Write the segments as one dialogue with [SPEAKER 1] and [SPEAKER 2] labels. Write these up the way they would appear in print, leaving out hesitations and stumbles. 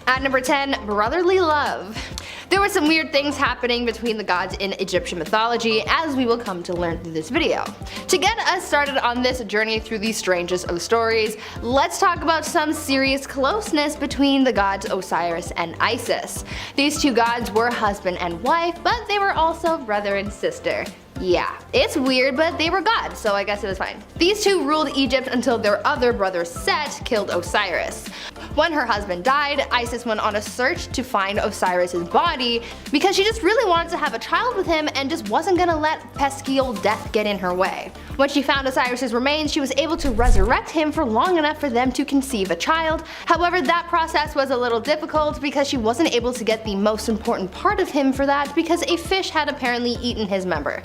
[SPEAKER 1] At number 10, brotherly love. There were some weird things happening between the gods in Egyptian mythology, as we will come to learn through this video. To get us started on this journey through the strangest of stories, let's talk about some serious closeness between the gods Osiris and Isis. These two gods were husband and wife, but they were also brother and sister. Yeah, it's weird, but they were gods, so I guess it was fine. These two ruled Egypt until their other brother Set killed Osiris. When her husband died, Isis went on a search to find Osiris's body because she just really wanted to have a child with him and just wasn't gonna let pesky old death get in her way. When she found Osiris's remains, she was able to resurrect him for long enough for them to conceive a child. However, that process was a little difficult because she wasn't able to get the most important part of him for that because a fish had apparently eaten his member.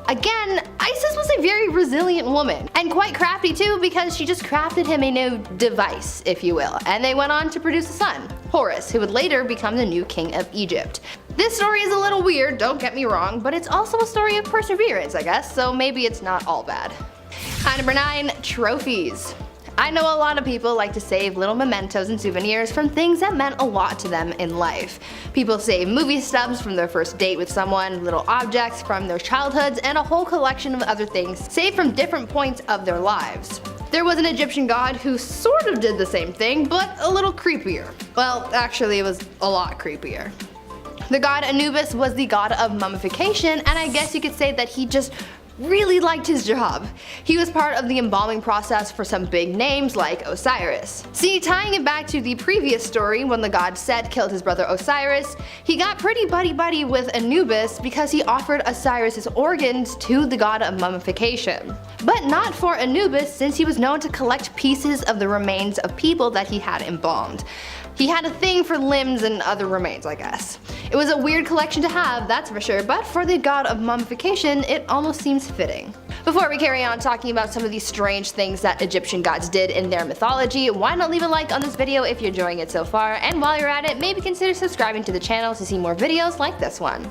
[SPEAKER 1] Again, Isis was a very resilient woman, and quite crafty too because she just crafted him a new device, if you will, and they went on to produce a son, Horus, who would later become the new king of Egypt. This story is a little weird, don't get me wrong, but it's also a story of perseverance, I guess, so maybe it's not all bad. At number 9, trophies. I know a lot of people like to save little mementos and souvenirs from things that meant a lot to them in life. People save movie stubs from their first date with someone, little objects from their childhoods, and a whole collection of other things saved from different points of their lives. There was an Egyptian god who sort of did the same thing, but a little creepier. Well, actually it was a lot creepier. The god Anubis was the god of mummification, and I guess you could say that he just really liked his job. He was part of the embalming process for some big names like Osiris. See, tying it back to the previous story when the god Set killed his brother Osiris, he got pretty buddy-buddy with Anubis because he offered Osiris's organs to the god of mummification. But not for Anubis, since he was known to collect pieces of the remains of people that he had embalmed. He had a thing for limbs and other remains, I guess. It was a weird collection to have, that's for sure, but for the god of mummification, it almost seems fitting. Before we carry on talking about some of these strange things that Egyptian gods did in their mythology, why not leave a like on this video if you're enjoying it so far, and while you're at it, maybe consider subscribing to the channel to see more videos like this one.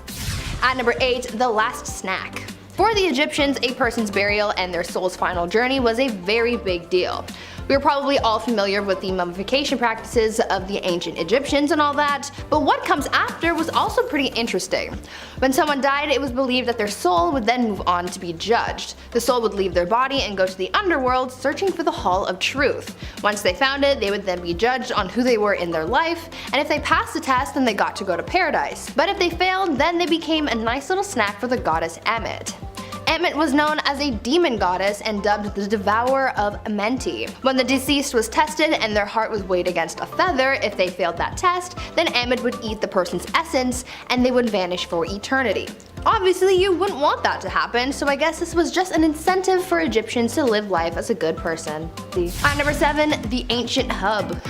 [SPEAKER 1] At number 8, the last snack. For the Egyptians, a person's burial and their soul's final journey was a very big deal. We're probably all familiar with the mummification practices of the ancient Egyptians and all that, but what comes after was also pretty interesting. When someone died, it was believed that their soul would then move on to be judged. The soul would leave their body and go to the underworld searching for the Hall of Truth. Once they found it, they would then be judged on who they were in their life, and if they passed the test, then they got to go to paradise. But if they failed, then they became a nice little snack for the goddess Ammit. Ammit was known as a demon goddess and dubbed the devourer of Amenti. When the deceased was tested and their heart was weighed against a feather, if they failed that test, then Ammit would eat the person's essence and they would vanish for eternity. Obviously you wouldn't want that to happen, so I guess this was just an incentive for Egyptians to live life as a good person. At number 7, the ancient hub.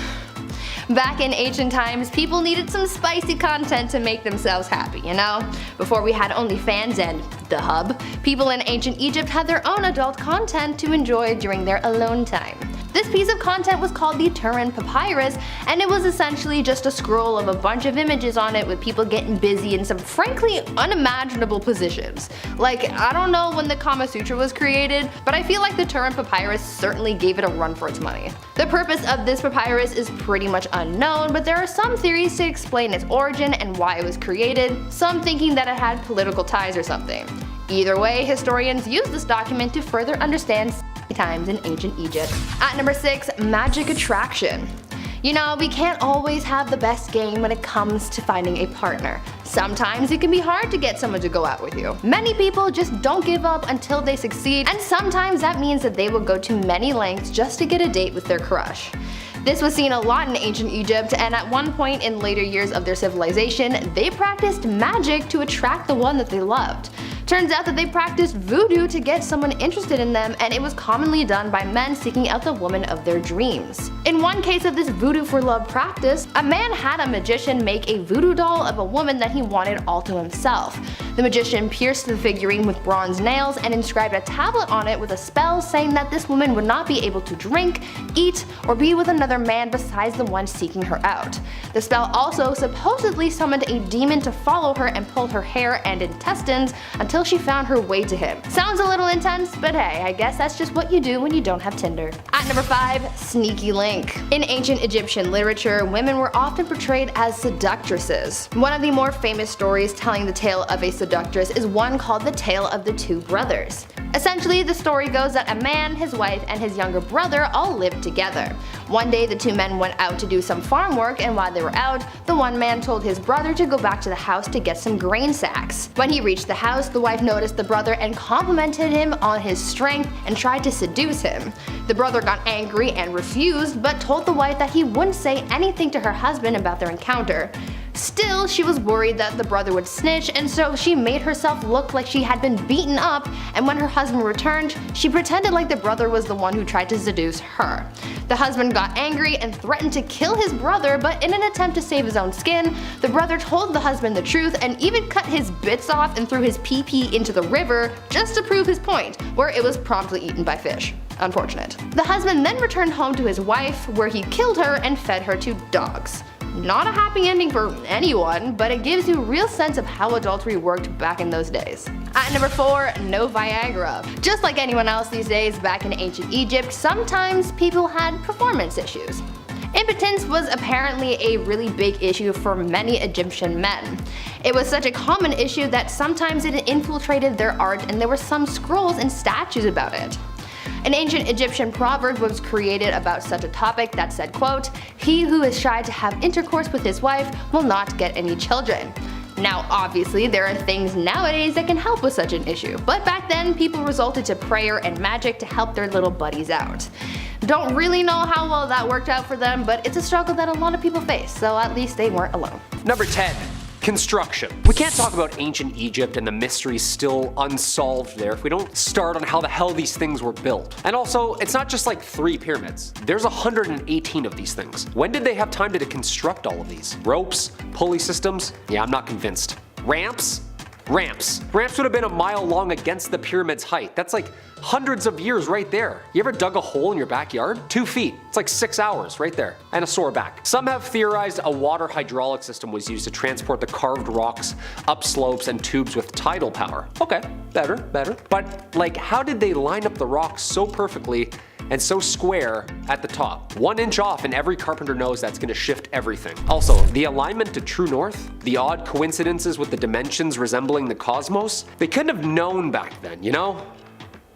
[SPEAKER 1] Back in ancient times, people needed some spicy content to make themselves happy, you know? Before we had OnlyFans and the hub, people in ancient Egypt had their own adult content to enjoy during their alone time. This piece of content was called the Turin Papyrus, and it was essentially just a scroll of a bunch of images on it with people getting busy in some frankly unimaginable positions. Like, I don't know when the Kama Sutra was created, but I feel like the Turin Papyrus certainly gave it a run for its money. The purpose of this papyrus is pretty much unknown, but there are some theories to explain its origin and why it was created, some thinking that it had political ties or something. Either way, historians use this document to further understand times in ancient Egypt. At number 6, magic attraction. You know, we can't always have the best game when it comes to finding a partner. Sometimes it can be hard to get someone to go out with you. Many people just don't give up until they succeed, and sometimes that means that they will go to many lengths just to get a date with their crush. This was seen a lot in ancient Egypt, and at one point in later years of their civilization, they practiced magic to attract the one that they loved. Turns out that they practiced voodoo to get someone interested in them, and it was commonly done by men seeking out the woman of their dreams. In one case of this voodoo for love practice, a man had a magician make a voodoo doll of a woman that he wanted all to himself. The magician pierced the figurine with bronze nails and inscribed a tablet on it with a spell saying that this woman would not be able to drink, eat, or be with another man besides the one seeking her out. The spell also supposedly summoned a demon to follow her and pull her hair and intestines until until she found her way to him. Sounds a little intense, but hey, I guess that's just what you do when you don't have Tinder. At number 5, Sneaky Link. In ancient Egyptian literature, women were often portrayed as seductresses. One of the more famous stories telling the tale of a seductress is one called the Tale of the Two Brothers. Essentially, the story goes that a man, his wife, and his younger brother all lived together. One day the two men went out to do some farm work, and while they were out, the one man told his brother to go back to the house to get some grain sacks. When he reached the house, the wife noticed the brother and complimented him on his strength and tried to seduce him. The brother got angry and refused, but told the wife that he wouldn't say anything to her husband about their encounter. Still, she was worried that the brother would snitch, and so she made herself look like she had been beaten up, and when her husband returned, she pretended like the brother was the one who tried to seduce her. The husband got angry and threatened to kill his brother, but in an attempt to save his own skin, the brother told the husband the truth and even cut his bits off and threw his pee-pee into the river just to prove his point, where it was promptly eaten by fish. Unfortunate. The husband then returned home to his wife, where he killed her and fed her to dogs. Not a happy ending for anyone, but it gives you a real sense of how adultery worked back in those days. At number 4, no Viagra. Just like anyone else these days, back in ancient Egypt, sometimes people had performance issues. Impotence was apparently a really big issue for many Egyptian men. It was such a common issue that sometimes it infiltrated their art, and there were some scrolls and statues about it. An ancient Egyptian proverb was created about such a topic that said, quote, "He who is shy to have intercourse with his wife will not get any children." Now obviously there are things nowadays that can help with such an issue, but back then people resorted to prayer and magic to help their little buddies out. Don't really know how well that worked out for them, but it's a struggle that a lot of people face, so at least they weren't alone.
[SPEAKER 2] Number 10. Construction. We can't talk about ancient Egypt and the mysteries still unsolved there if we don't start on how the hell these things were built. And also, it's not just like 3 pyramids. There's 118 of these things. When did they have time to construct all of these? Ropes? Pulley systems? Yeah, I'm not convinced. Ramps? Ramps would have been a mile long against the pyramid's height. That's like hundreds of years right there. You ever dug a hole in your backyard? 2 feet. It's like 6 hours right there. And a sore back. Some have theorized a water hydraulic system was used to transport the carved rocks up slopes and tubes with tidal power. Okay, better. But like, how did they line up the rocks so perfectly and so square at the top? 1 inch off and every carpenter knows that's going to shift everything. Also, the alignment to true north, the odd coincidences with the dimensions resembling the cosmos, they couldn't have known back then, you know?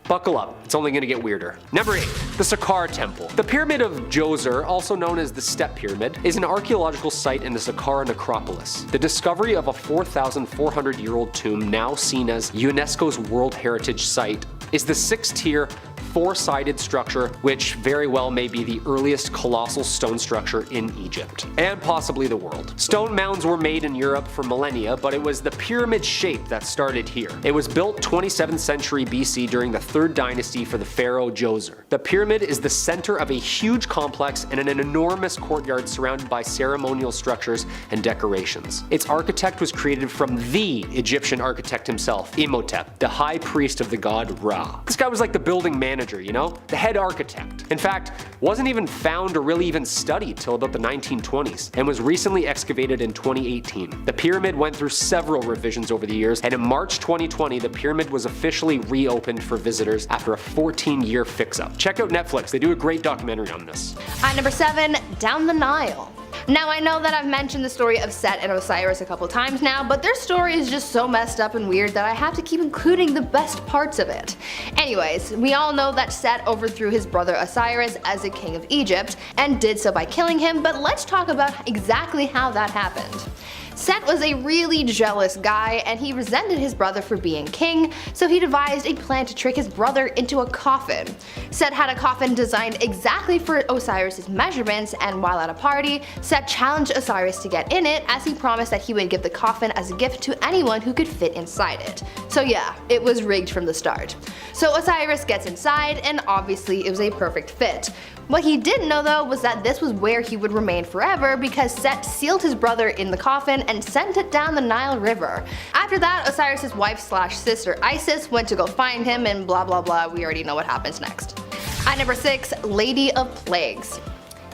[SPEAKER 2] Buckle up, it's only gonna get weirder. Number 8, the Saqqara Temple. The Pyramid of Djoser, also known as the Step Pyramid, is an archaeological site in the Saqqara necropolis. The discovery of a 4,400-year-old tomb, now seen as UNESCO's World Heritage Site, is the 6-tier, 4-sided structure, which very well may be the earliest colossal stone structure in Egypt, and possibly the world. Stone mounds were made in Europe for millennia, but it was the pyramid shape that started here. It was built 27th century BC during the 3rd dynasty for the pharaoh Djoser. The pyramid is the center of a huge complex and an enormous courtyard surrounded by ceremonial structures and decorations. Its architect was created from the Egyptian architect himself, Imhotep, the high priest of the god Ra. This guy was like the building manager, you know? The head architect. In fact, wasn't even found or really even studied till about the 1920s, and was recently excavated in 2018. The pyramid went through several revisions over the years, and in March 2020, the pyramid was officially reopened for visitors after a 14-year fix-up. Check out Netflix, they do a great documentary on this.
[SPEAKER 1] At number 7, down the Nile. Now I know that I've mentioned the story of Set and Osiris a couple times now, but their story is just so messed up and weird that I have to keep including the best parts of it. Anyways, we all know that Set overthrew his brother Osiris as the king of Egypt, and did so by killing him, but let's talk about exactly how that happened. Set was a really jealous guy, and he resented his brother for being king, so he devised a plan to trick his brother into a coffin. Set had a coffin designed exactly for Osiris' measurements, and while at a party, Set challenged Osiris to get in it, as he promised that he would give the coffin as a gift to anyone who could fit inside it. So yeah, it was rigged from the start. So Osiris gets inside, and obviously it was a perfect fit. What he didn't know though was that this was where he would remain forever, because Set sealed his brother in the coffin and sent it down the Nile River. After that, Osiris' wife/sister Isis went to go find him, and blah blah blah, we already know what happens next. At number 6, Lady of Plagues.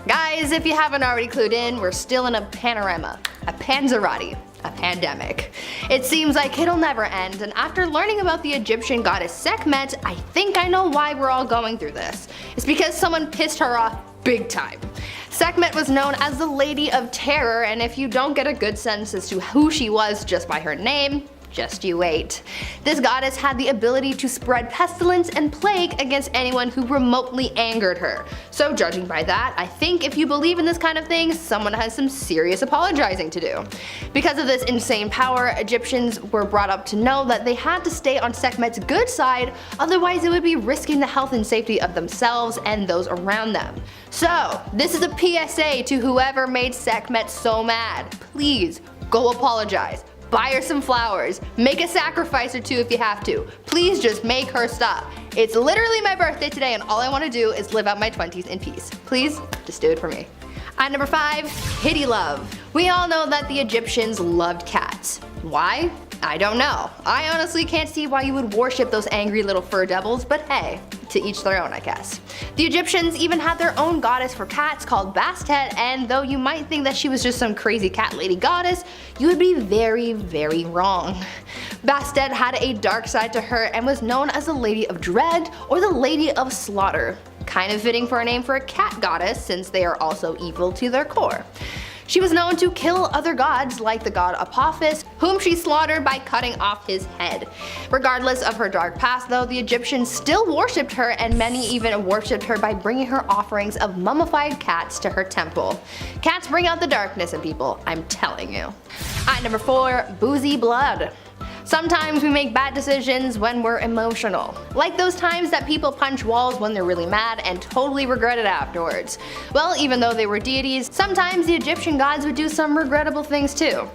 [SPEAKER 1] Guys, if you haven't already clued in, we're still in a panorama, a panzerati, a pandemic. It seems like it'll never end, and after learning about the Egyptian goddess Sekhmet, I think I know why we're all going through this. It's because someone pissed her off big time. Sekhmet was known as the Lady of Terror, and if you don't get a good sense as to who she was just by her name, just you wait. This goddess had the ability to spread pestilence and plague against anyone who remotely angered her. So judging by that, I think if you believe in this kind of thing, someone has some serious apologizing to do. Because of this insane power, Egyptians were brought up to know that they had to stay on Sekhmet's good side, otherwise it would be risking the health and safety of themselves and those around them. So, this is a PSA to whoever made Sekhmet so mad. Please, go apologize. Buy her some flowers. Make a sacrifice or two if you have to. Please just make her stop. It's literally my birthday today and all I want to do is live out my 20s in peace. Please, just do it for me. At number 5, kitty love. We all know that the Egyptians loved cats. Why? I don't know. I honestly can't see why you would worship those angry little fur devils, but hey, to each their own, I guess. The Egyptians even had their own goddess for cats called Bastet, and though you might think that she was just some crazy cat lady goddess, you would be very, very wrong. Bastet had a dark side to her and was known as the Lady of Dread or the Lady of Slaughter. Kind of fitting for a name for a cat goddess since they are also evil to their core. She was known to kill other gods like the god Apophis, whom she slaughtered by cutting off his head. Regardless of her dark past though, the Egyptians still worshipped her, and many even worshipped her by bringing her offerings of mummified cats to her temple. Cats bring out the darkness in people, I'm telling you. At number 4, boozy blood. Sometimes we make bad decisions when we're emotional. Like those times that people punch walls when they're really mad and totally regret it afterwards. Well, even though they were deities, sometimes the Egyptian gods would do some regrettable things too.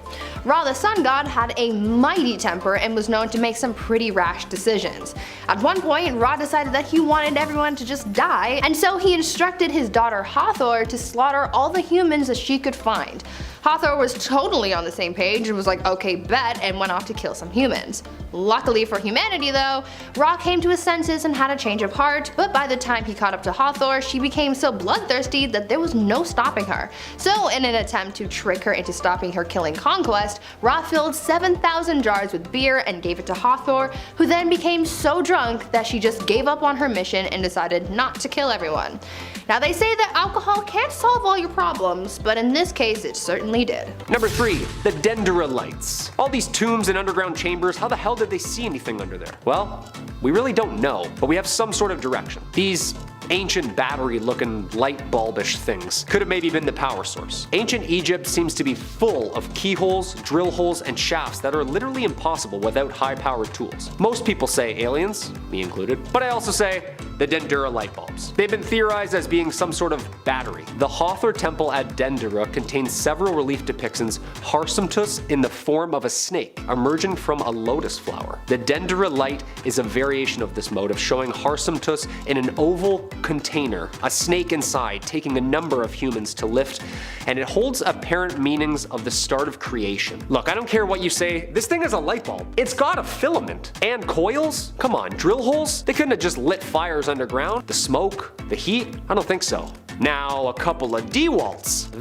[SPEAKER 1] Ra the sun god had a mighty temper and was known to make some pretty rash decisions. At one point, Ra decided that he wanted everyone to just die, and so he instructed his daughter Hathor to slaughter all the humans that she could find. Hathor was totally on the same page and was like, okay, bet, and went off to kill some humans. Luckily for humanity though, Ra came to his senses and had a change of heart, but by the time he caught up to Hathor, she became so bloodthirsty that there was no stopping her. So in an attempt to trick her into stopping her killing conquest, Ra filled 7,000 jars with beer and gave it to Hathor, who then became so drunk that she just gave up on her mission and decided not to kill everyone. Now they say that alcohol can't solve all your problems, but in this case it certainly did.
[SPEAKER 2] Number 3, the Dendrolites. All these tombs and underground chambers, how the hell did they see anything under there? Well, we really don't know, but we have some sort of direction. These ancient battery-looking light bulbish things could have maybe been the power source. Ancient Egypt seems to be full of keyholes, drill holes, and shafts that are literally impossible without high-powered tools. Most people say aliens, me included, but I also say the Dendera light bulbs. They've been theorized as being some sort of battery. The Hathor temple at Dendera contains several relief depictions Harsamtus in the form of a snake emerging from a lotus flower. The Dendera light is a variation of this motif, showing Harsamtus in an oval container, a snake inside taking a number of humans to lift, and it holds apparent meanings of the start of creation. Look, I don't care what you say, this thing is a light bulb. It's got a filament. And coils? Come on, drill holes? They couldn't have just lit fires underground. The smoke, the heat? I don't think so. Now a couple of DeWalt's.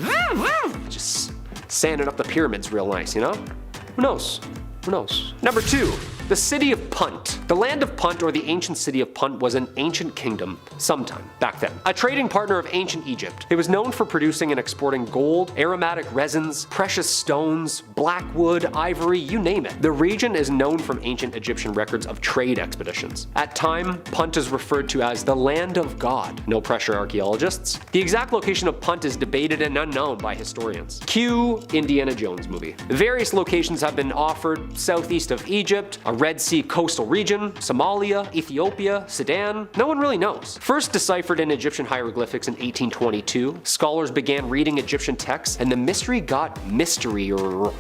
[SPEAKER 2] Just sanding up the pyramids real nice, you know? Who knows? Who knows? Number 2. The city of Punt. The land of Punt, or the ancient city of Punt, was an ancient kingdom sometime back then. A trading partner of ancient Egypt. It was known for producing and exporting gold, aromatic resins, precious stones, black wood, ivory, you name it. The region is known from ancient Egyptian records of trade expeditions. At time, Punt is referred to as the land of God. No pressure, archaeologists. The exact location of Punt is debated and unknown by historians. Cue Indiana Jones movie. Various locations have been offered: southeast of Egypt, a Red Sea coastal region, Somalia, Ethiopia, Sudan. No one really knows. First deciphered in Egyptian hieroglyphics in 1822, scholars began reading Egyptian texts, and the mystery got mystery-er.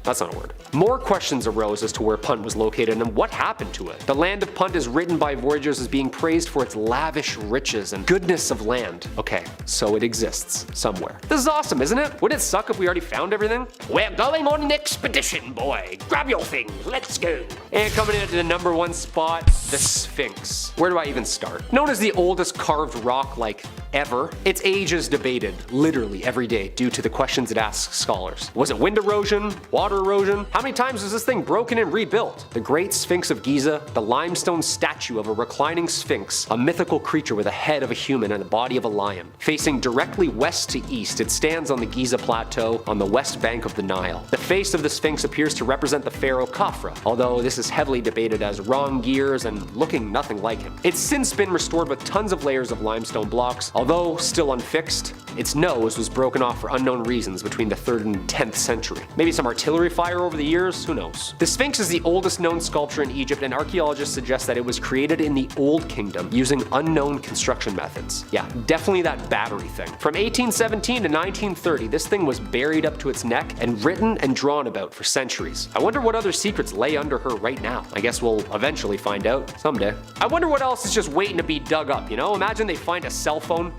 [SPEAKER 2] That's not a word. More questions arose as to where Punt was located and what happened to it. The land of Punt is written by voyagers as being praised for its lavish riches and goodness of land. Okay, so it exists somewhere. This is awesome, isn't it? Would it suck if we already found everything? We're going on an expedition, boy. Grab your things, let's go. And coming in at the number 1 spot, The Sphinx. Where do I even start? Known as the oldest carved rock like ever, its age is debated literally every day due to the questions it asks scholars. Was it wind erosion? Water erosion? How many times was this thing broken and rebuilt? The Great Sphinx of Giza, the limestone statue of a reclining sphinx, a mythical creature with a head of a human and the body of a lion. Facing directly west to east, it stands on the Giza Plateau on the west bank of the Nile. The face of the Sphinx appears to represent the pharaoh Khafra, although this is heavily debated as wrong gears and looking nothing like him. It's since been restored with tons of layers of limestone blocks. Although still unfixed, its nose was broken off for unknown reasons between the 3rd and 10th century. Maybe some artillery fire over the years, who knows. The Sphinx is the oldest known sculpture in Egypt, and archaeologists suggest that it was created in the Old Kingdom using unknown construction methods. Yeah, definitely that battery thing. From 1817 to 1930, this thing was buried up to its neck and written and drawn about for centuries. I wonder what other secrets lay under her right now. I guess we'll eventually find out someday. I wonder what else is just waiting to be dug up, you know? Imagine they find a cell phone.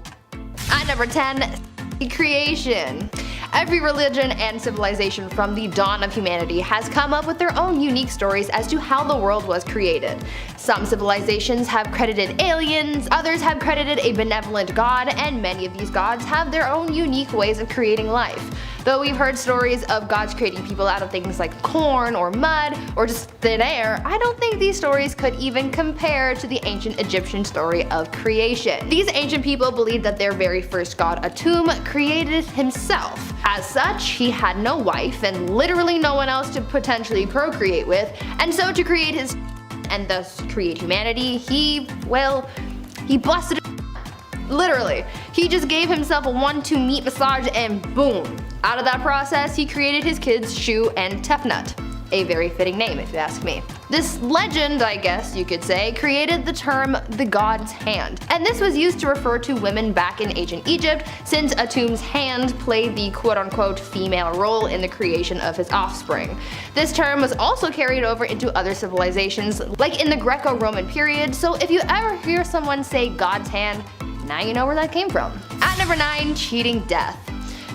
[SPEAKER 1] At number 10, creation. Every religion and civilization from the dawn of humanity has come up with their own unique stories as to how the world was created. Some civilizations have credited aliens, others have credited a benevolent god, and many of these gods have their own unique ways of creating life. Though we've heard stories of gods creating people out of things like corn or mud or just thin air, I don't think these stories could even compare to the ancient Egyptian story of creation. These ancient people believed that their very first god, Atum, created himself. As such, he had no wife and literally no one else to potentially procreate with, and so to create his and thus create humanity, he busted it. Literally. He just gave himself a 1-2 meat massage and boom. Out of that process, he created his kids Shu and Tefnut. A very fitting name if you ask me. This legend, I guess you could say, created the term the god's hand, and this was used to refer to women back in ancient Egypt since Atum's hand played the quote-unquote female role in the creation of his offspring. This term was also carried over into other civilizations, like in the Greco-Roman period, so if you ever hear someone say god's hand, now you know where that came from. At number 9, cheating death.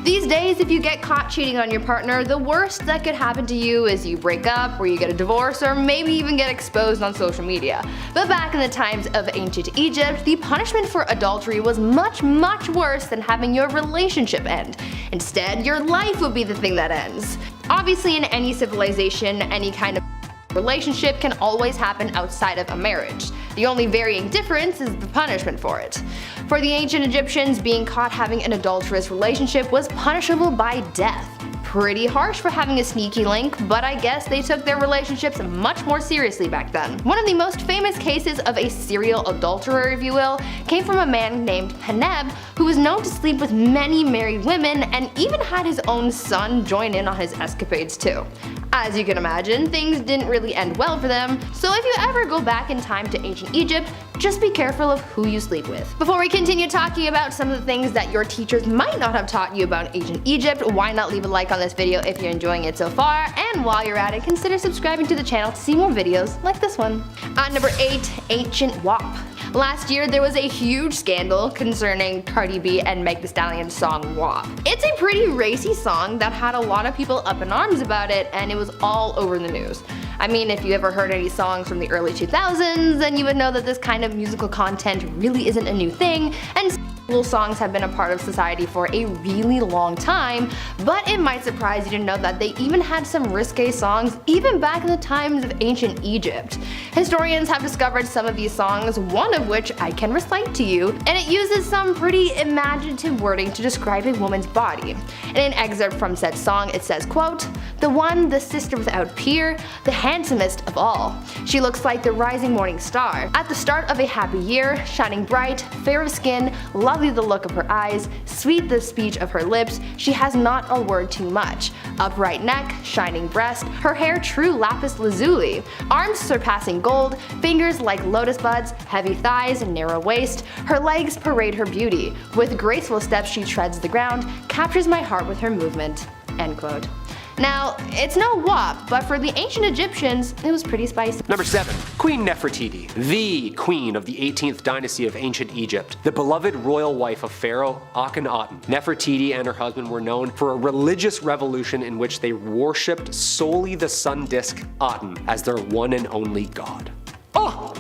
[SPEAKER 1] These days, if you get caught cheating on your partner, the worst that could happen to you is you break up, or you get a divorce, or maybe even get exposed on social media. But back in the times of ancient Egypt, the punishment for adultery was much worse than having your relationship end. Instead, your life would be the thing that ends. Obviously, in any civilization, any kind of relationship can always happen outside of a marriage. The only varying difference is the punishment for it. For the ancient Egyptians, being caught having an adulterous relationship was punishable by death. Pretty harsh for having a sneaky link, but I guess they took their relationships much more seriously back then. One of the most famous cases of a serial adulterer, if you will, came from a man named Peneb, who was known to sleep with many married women and even had his own son join in on his escapades too. As you can imagine, things didn't really end well for them, so if you ever go back in time to ancient Egypt, just be careful of who you sleep with. Before we continue talking about some of the things that your teachers might not have taught you about ancient Egypt, why not leave a like on this video if you're enjoying it so far, and while you're at it, consider subscribing to the channel to see more videos like this one. At number 8, ancient WAP. Last year, there was a huge scandal concerning Cardi B and Meg Thee Stallion's song WAP. It's a pretty racy song that had a lot of people up in arms about it, and it was all over the news. I mean, if you ever heard any songs from the early 2000s, then you would know that this kind of musical content really isn't a new thing, and school songs have been a part of society for a really long time, but it might surprise you to know that they even had some risque songs even back in the times of ancient Egypt. Historians have discovered some of these songs, one of which I can recite to you, and it uses some pretty imaginative wording to describe a woman's body. In an excerpt from said song, it says, quote, "The one, the sister without peer, the handsomest of all. She looks like the rising morning star, at the start of a happy year, shining bright, fair of skin, lovely the look of her eyes, sweet the speech of her lips, she has not a word too much. Upright neck, shining breast, her hair true lapis lazuli, arms surpassing gold, fingers like lotus buds, heavy thighs and narrow waist, her legs parade her beauty. With graceful steps she treads the ground, captures my heart with her movement." End quote. Now, it's no WAP, but for the ancient Egyptians, it was pretty spicy.
[SPEAKER 2] Number 7. Queen Nefertiti, the queen of the 18th dynasty of ancient Egypt, the beloved royal wife of Pharaoh Akhenaten. Nefertiti and her husband were known for a religious revolution in which they worshipped solely the sun disk Aten as their one and only god. Oh!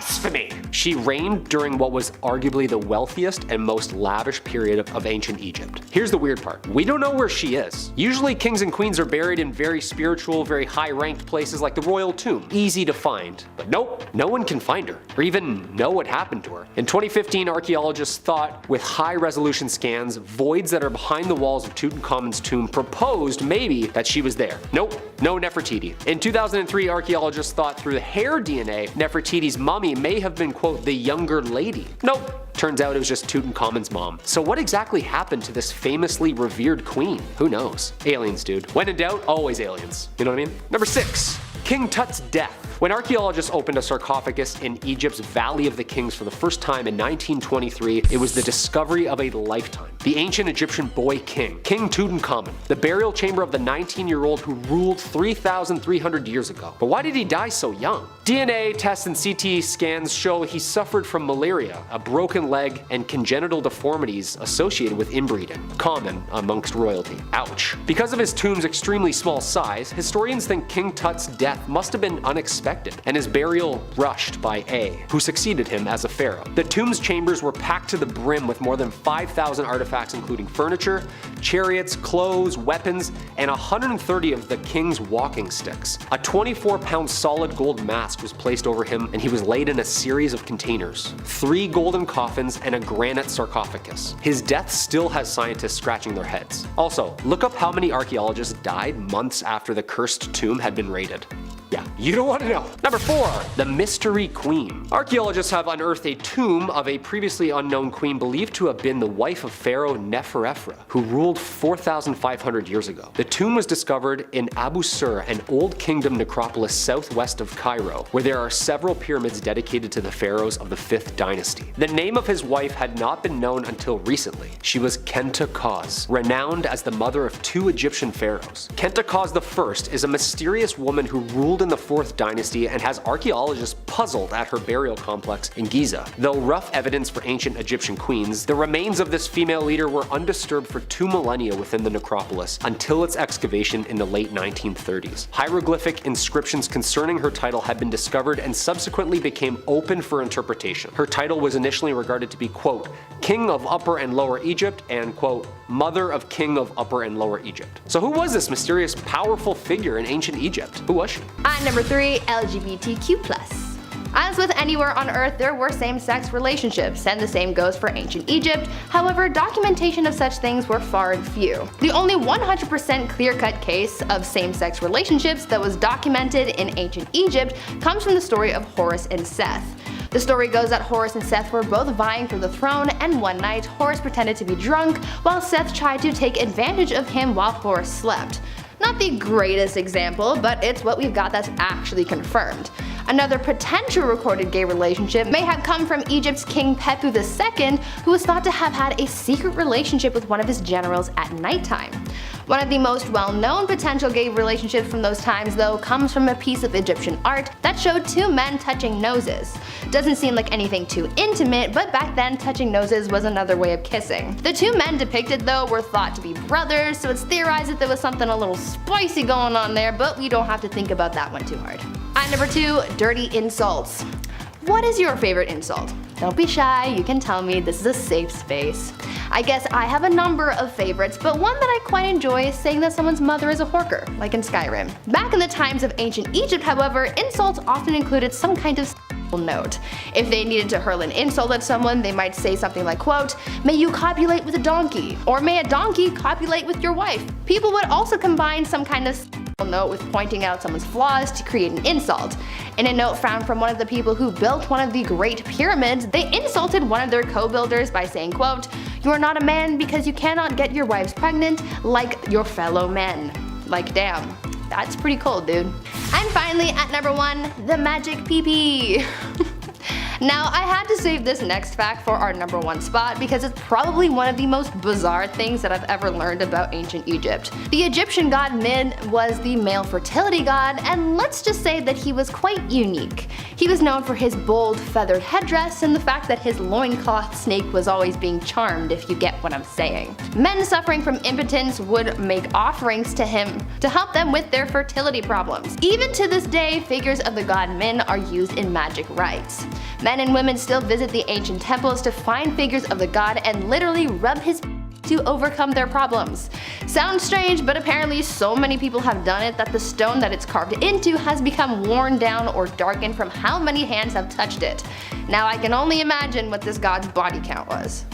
[SPEAKER 2] Blasphemy! She reigned during what was arguably the wealthiest and most lavish period of ancient Egypt. Here's the weird part. We don't know where she is. Usually kings and queens are buried in very spiritual, very high-ranked places like the royal tomb. Easy to find. But nope, no one can find her, or even know what happened to her. In 2015, archaeologists thought, with high-resolution scans, voids that are behind the walls of Tutankhamun's tomb proposed maybe that she was there. Nope, no Nefertiti. In 2003, archaeologists thought through the hair DNA, Nefertiti's mummy may have been, quote, the younger lady. Nope. Turns out it was just Tutankhamun's mom. So what exactly happened to this famously revered queen? Who knows? Aliens, dude. When in doubt, always aliens. You know what I mean? Number 6. King Tut's death. When archaeologists opened a sarcophagus in Egypt's Valley of the Kings for the first time in 1923, it was the discovery of a lifetime. The ancient Egyptian boy king, King Tutankhamun, the burial chamber of the 19-year-old who ruled 3,300 years ago. But why did he die so young? DNA tests and CT scans show he suffered from malaria, a broken leg, and congenital deformities associated with inbreeding, common amongst royalty. Ouch. Because of his tomb's extremely small size, historians think King Tut's death must have been unexpected, and his burial rushed by A, who succeeded him as a pharaoh. The tomb's chambers were packed to the brim with more than 5,000 artifacts including furniture, chariots, clothes, weapons, and 130 of the king's walking sticks. A 24-pound solid gold mask was placed over him, and he was laid in a series of containers, 3 golden coffins, and a granite sarcophagus. His death still has scientists scratching their heads. Also, look up how many archaeologists died months after the cursed tomb had been raided. Yeah, you don't want to know. Number 4, the Mystery Queen. Archaeologists have unearthed a tomb of a previously unknown queen believed to have been the wife of Pharaoh Neferefra, who ruled 4,500 years ago. The tomb was discovered in Abu Sur, an old kingdom necropolis southwest of Cairo, where there are several pyramids dedicated to the pharaohs of the 5th dynasty. The name of his wife had not been known until recently. She was Khenta Khaz, renowned as the mother of 2 Egyptian pharaohs. Khenta Khaz I is a mysterious woman who ruled in the 4th dynasty and has archaeologists puzzled at her burial complex in Giza. Though rough evidence for ancient Egyptian queens, the remains of this female leader were undisturbed for 2 millennia within the necropolis until its excavation in the late 1930s. Hieroglyphic inscriptions concerning her title had been discovered and subsequently became open for interpretation. Her title was initially regarded to be, quote, King of Upper and Lower Egypt and, quote, Mother of King of Upper and Lower Egypt. So who was this mysterious, powerful figure in ancient Egypt? Who was she?
[SPEAKER 1] At number 3, LGBTQ+. As with anywhere on Earth, there were same-sex relationships, and the same goes for ancient Egypt. However, documentation of such things were far and few. The only 100% clear-cut case of same-sex relationships that was documented in ancient Egypt comes from the story of Horus and Seth. The story goes that Horus and Seth were both vying for the throne, and one night Horus pretended to be drunk while Seth tried to take advantage of him while Horus slept. Not the greatest example, but it's what we've got that's actually confirmed. Another potential recorded gay relationship may have come from Egypt's King Pepu II, who was thought to have had a secret relationship with one of his generals at nighttime. One of the most well-known potential gay relationships from those times, though, comes from a piece of Egyptian art that showed 2 men touching noses. Doesn't seem like anything too intimate, but back then touching noses was another way of kissing. The 2 men depicted, though, were thought to be brothers, so it's theorized that there was something a little spicy going on there, but we don't have to think about that one too hard. At number 2, dirty insults. What is your favorite insult? Don't be shy, you can tell me, this is a safe space. I guess I have a number of favorites, but one that I quite enjoy is saying that someone's mother is a horker, like in Skyrim. Back in the times of ancient Egypt, however, insults often included some kind of note. If they needed to hurl an insult at someone, they might say something like, quote, may you copulate with a donkey, or may a donkey copulate with your wife. People would also combine some kind of note with pointing out someone's flaws to create an insult. In a note found from one of the people who built one of the Great Pyramids, they insulted one of their co-builders by saying, quote, you are not a man because you cannot get your wives pregnant like your fellow men. Like, damn. That's pretty cold, dude. And finally, at number 1, the magic pee-pee. Now, I had to save this next fact for our number 1 spot because it's probably one of the most bizarre things that I've ever learned about ancient Egypt. The Egyptian god Min was the male fertility god, and let's just say that he was quite unique. He was known for his bold feathered headdress and the fact that his loincloth snake was always being charmed, if you get what I'm saying. Men suffering from impotence would make offerings to him to help them with their fertility problems. Even to this day, figures of the god Min are used in magic rites. Men and women still visit the ancient temples to find figures of the god and literally rub his to overcome their problems. Sounds strange, but apparently so many people have done it that the stone that it's carved into has become worn down or darkened from how many hands have touched it. Now I can only imagine what this god's body count was.